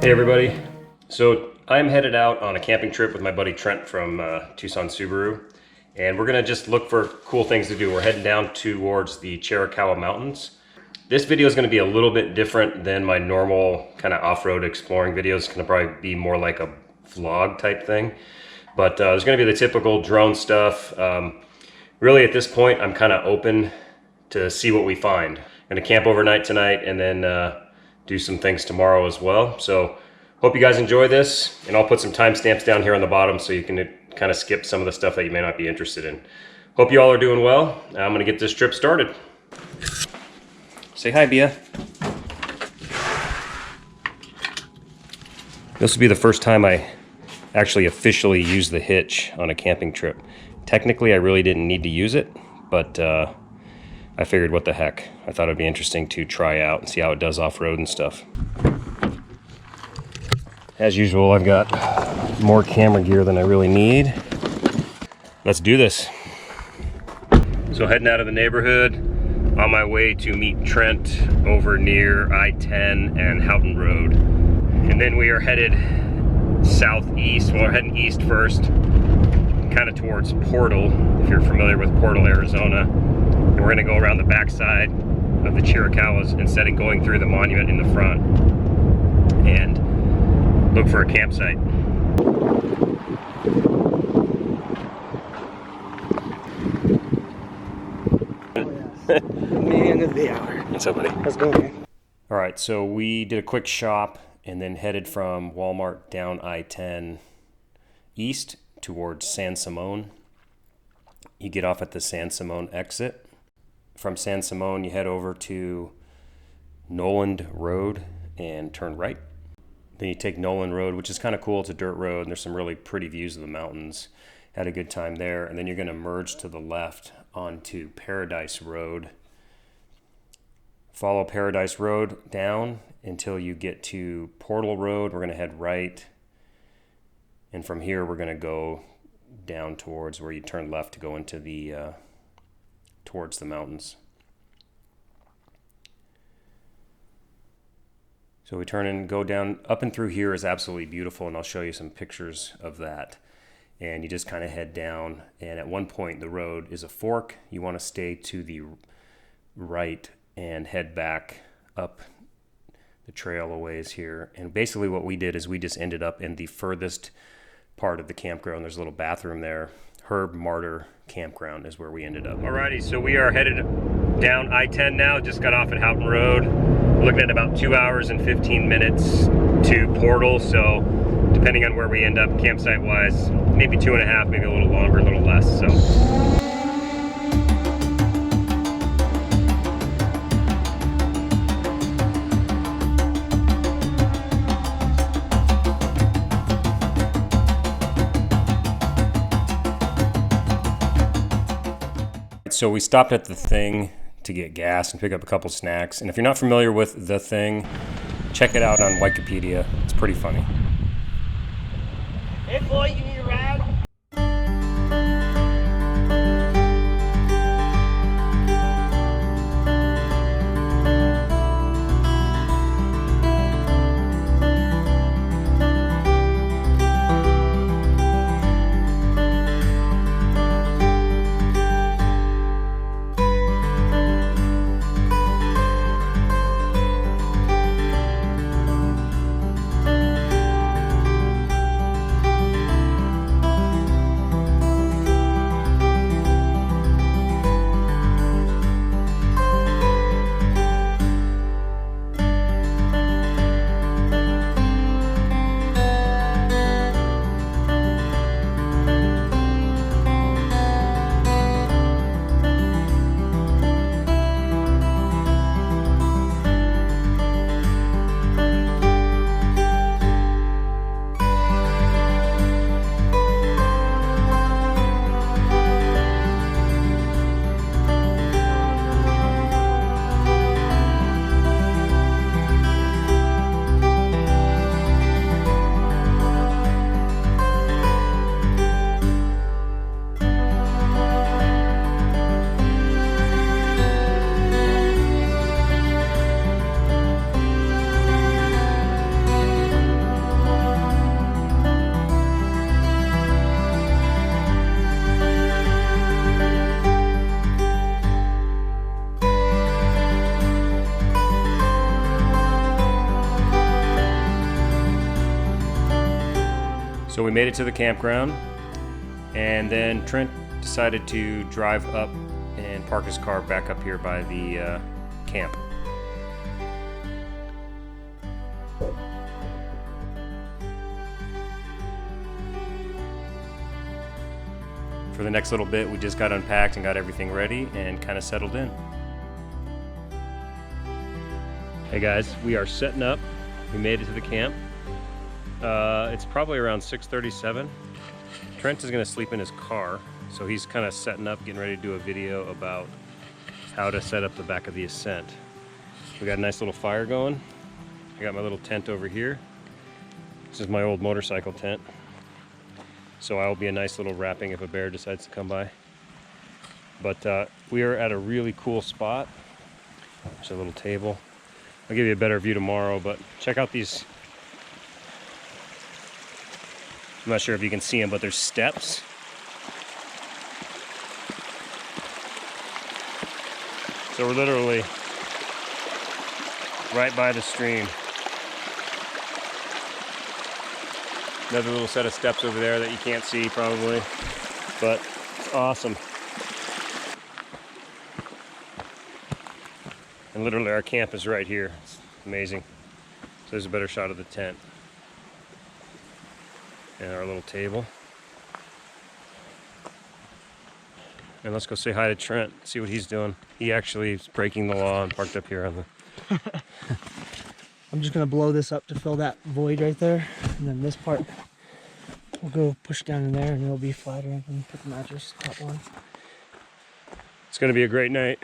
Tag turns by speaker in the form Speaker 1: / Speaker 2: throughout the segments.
Speaker 1: Hey everybody, so I'm headed out on a camping trip with my buddy Trent from Tucson Subaru, and we're gonna just look for cool things to do. We're heading down towards the Chiricahua Mountains. This video is gonna be a little bit different than my normal kind of off-road exploring videos. It's gonna probably be more like a vlog type thing, but there's gonna be the typical drone stuff. Really at this point, I'm kind of open to see what we find. I'm gonna camp overnight tonight and then do some things tomorrow as well. So hope you guys enjoy this, and I'll put some timestamps down here on the bottom so you can kind of skip some of the stuff that you may not be interested in. Hope you all are doing well. I'm gonna get this trip started. Say hi, Bia. This will be the first time I actually officially use the hitch on a camping trip. Technically, I really didn't need to use it, but I figured what the heck. I thought it'd be interesting to try out and see how it does off-road and stuff. As usual, I've got more camera gear than I really need. Let's do this. So heading out of the neighborhood, on my way to meet Trent over near I-10 and Houghton Road. And then we are headed southeast. Well, we're heading east first, kind of towards Portal, if you're familiar with Portal, Arizona. And we're gonna go around the backside of the Chiricahuas instead of going through the monument in the front and look for a campsite.
Speaker 2: Man of the hour.
Speaker 1: What's up, buddy?
Speaker 2: Let's go, man.
Speaker 1: All right, so we did a quick shop and then headed from Walmart down I-10 east towards San Simon. You get off at the San Simon exit. From San Simon, you head over to Noland Road and turn right. Then you take Noland Road, which is kind of cool. It's a dirt road, and there's some really pretty views of the mountains. Had a good time there. And then you're going to merge to the left onto Paradise Road. Follow Paradise Road down until you get to Portal Road. We're going to head right. And from here, we're going to go down towards where you turn left to go into the towards the mountains. So we turn and go down. Up and through here is absolutely beautiful, and I'll show you some pictures of that. And you just kind of head down, and at one point the road is a fork. You want to stay to the right and head back up the trail a ways here. And basically what we did is we just ended up in the furthest part of the campground. There's a little bathroom there. Herb Martyr Campground is where we ended up. Alrighty, so we are headed down I-10 now. Just got off at Houghton Road. We're looking at about 2 hours and 15 minutes to Portal. So depending on where we end up campsite wise, maybe 2.5, maybe a little longer, a little less. So. So we stopped at The Thing to get gas and pick up a couple snacks. And if you're not familiar with The Thing, check it out on Wikipedia. It's pretty funny.
Speaker 2: Hey boy, you need a ride?
Speaker 1: So we made it to the campground, and then Trent decided to drive up and park his car back up here by the camp. For the next little bit, we just got unpacked and got everything ready and kind of settled in. Hey guys, we are setting up. We made it to the camp. It's probably around 6:37. Trent is going to sleep in his car, so he's kind of setting up, getting ready to do a video about how to set up the back of the Ascent. We got a nice little fire going. I got my little tent over here. This is my old motorcycle tent. So I'll be a nice little wrapping if a bear decides to come by. But we are at a really cool spot. There's a little table. I'll give you a better view tomorrow, but check out these. I'm not sure if you can see them, but there's steps. So we're literally right by the stream. Another little set of steps over there that you can't see probably, but it's awesome. And literally our camp is right here. It's amazing. So there's a better shot of the tent. And our little table. And let's go say hi to Trent, see what he's doing. He actually is breaking the law and parked up here on the...
Speaker 2: I'm just gonna blow this up to fill that void right there, and then this part we'll go push down in there and it'll be flatter, and then put the mattress top on.
Speaker 1: It's gonna be a great night.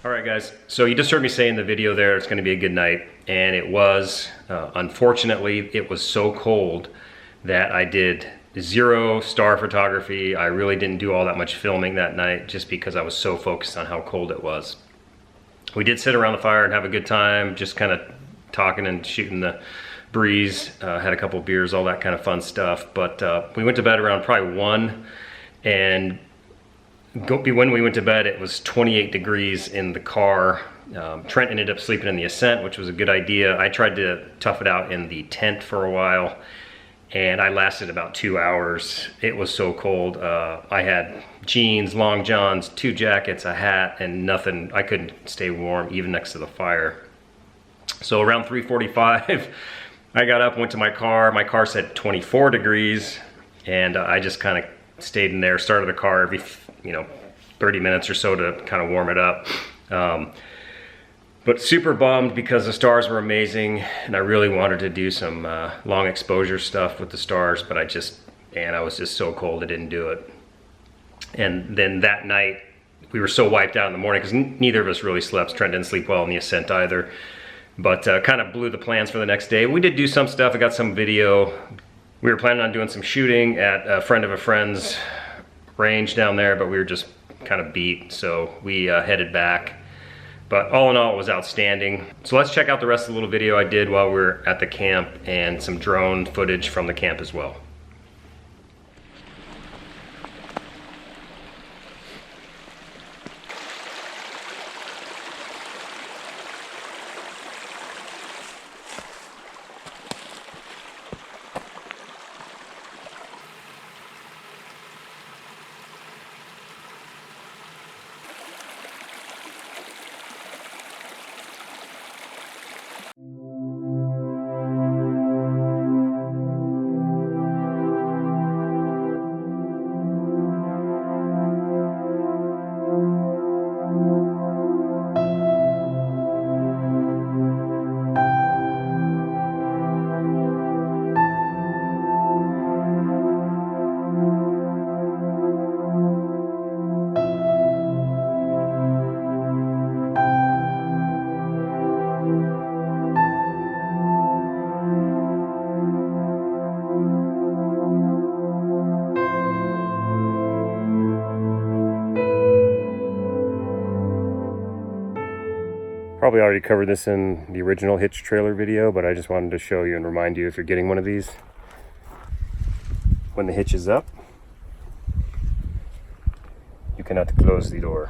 Speaker 1: All right guys, so you just heard me say in the video there it's gonna be a good night, and it was. Unfortunately, it was so cold that I did 0 star photography. I really didn't do all that much filming that night just because I was so focused on how cold it was. We did sit around the fire and have a good time, just kind of talking and shooting the breeze. Had a couple beers, all that kind of fun stuff. But we went to bed around probably 1, and when we went to bed it was 28 degrees in the car. Trent ended up sleeping in the Ascent, which was a good idea. I tried to tough it out in the tent for a while, and I lasted about 2 hours. It was so cold. I had jeans, long johns, 2 jackets, a hat, and nothing. I couldn't stay warm even next to the fire. So around 3:45, I got up, went to my car. My car said 24 degrees, and I just kind of stayed in there, started the car every 30 minutes or so to kind of warm it up. But super bummed because the stars were amazing, and I really wanted to do some long exposure stuff with the stars, but I was just so cold I didn't do it. And then that night, we were so wiped out in the morning because neither of us really slept. Trent didn't sleep well in the Ascent either, but kind of blew the plans for the next day. We did do some stuff. I got some video. We were planning on doing some shooting at a friend of a friend's range down there, but we were just kind of beat, so we headed back. But all in all, it was outstanding. So let's check out the rest of the little video I did while we were at the camp, and some drone footage from the camp as well. Probably already covered this in the original hitch trailer video, but I just wanted to show you and remind you, if you're getting one of these, when the hitch is up, you cannot close the door.